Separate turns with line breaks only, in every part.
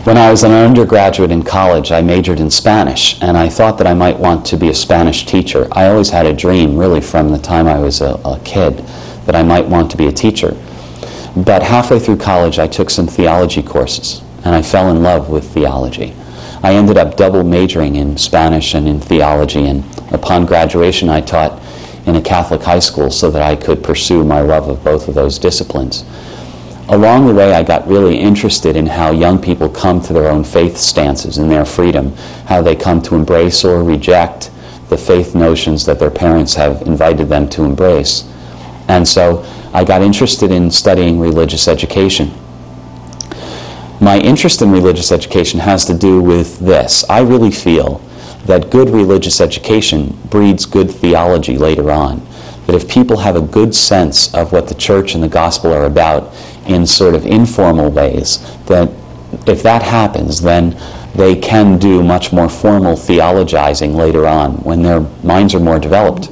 When I was an undergraduate in college, I majored in Spanish, and I thought that I might want to be a Spanish teacher. I always had a dream, really from the time I was a kid, that I might want to be a teacher. But halfway through college, I took some theology courses, and I fell in love with theology. I ended up double majoring in Spanish and in theology, and upon graduation, I taught in a Catholic high school so that I could pursue my love of both of those disciplines. Along the way, I got really interested in how young people come to their own faith stances and their freedom, how they come to embrace or reject the faith notions that their parents have invited them to embrace. And so I got interested in studying religious education. My interest in religious education has to do with this. I really feel that good religious education breeds good theology later on. That if people have a good sense of what the church and the gospel are about in sort of informal ways, that if that happens, then they can do much more formal theologizing later on when their minds are more developed.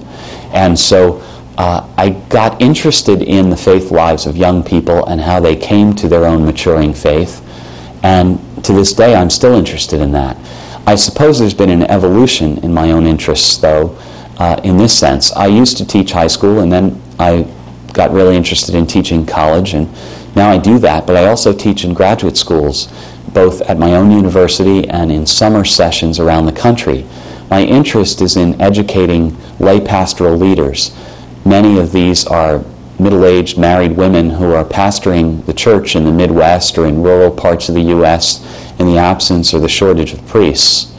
And so I got interested in the faith lives of young people and how they came to their own maturing faith. And to this day, I'm still interested in that. I suppose there's been an evolution in my own interests, though, in this sense. I used to teach high school, and then I got really interested in teaching college, and now I do that, but I also teach in graduate schools, both at my own university and in summer sessions around the country. My interest is in educating lay pastoral leaders. Many of these are middle-aged married women who are pastoring the church in the Midwest or in rural parts of the U.S. in the absence or the shortage of priests.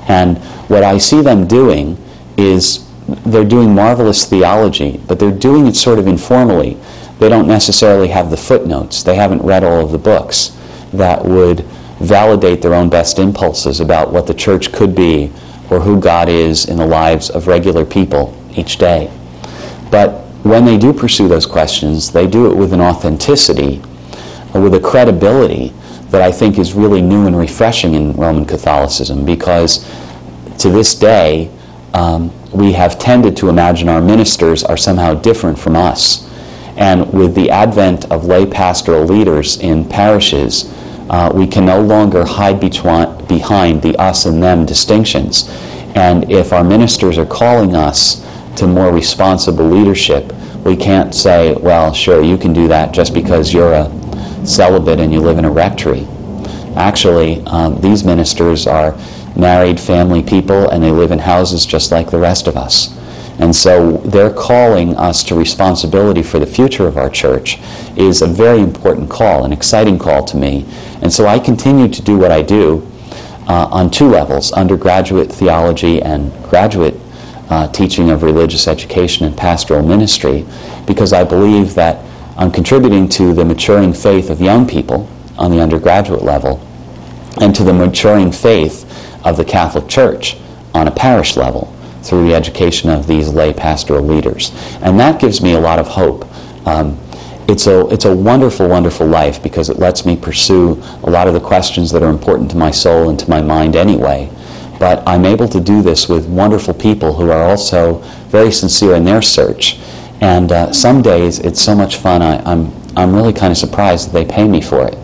And what I see them doing is they're doing marvelous theology, but they're doing it sort of informally. They don't necessarily have the footnotes. They haven't read all of the books that would validate their own best impulses about what the church could be or who God is in the lives of regular people each day. But when they do pursue those questions, they do it with an authenticity, with a credibility that I think is really new and refreshing in Roman Catholicism, because to this day, we have tended to imagine our ministers are somehow different from us. And with the advent of lay pastoral leaders in parishes, we can no longer hide behind the us and them distinctions. And if our ministers are calling us to more responsible leadership, we can't say, well, sure, you can do that just because you're a celibate and you live in a rectory. Actually, these ministers are married family people, and they live in houses just like the rest of us. And so their calling us to responsibility for the future of our church is a very important call, an exciting call to me. And so I continue to do what I do on two levels, undergraduate theology and graduate teaching of religious education and pastoral ministry, because I believe that I'm contributing to the maturing faith of young people on the undergraduate level and to the maturing faith of the Catholic Church on a parish level through the education of these lay pastoral leaders. And that gives me a lot of hope. It's a wonderful, wonderful life, because it lets me pursue a lot of the questions that are important to my soul and to my mind anyway. But I'm able to do this with wonderful people who are also very sincere in their search. And some days it's so much fun, I'm really kind of surprised that they pay me for it.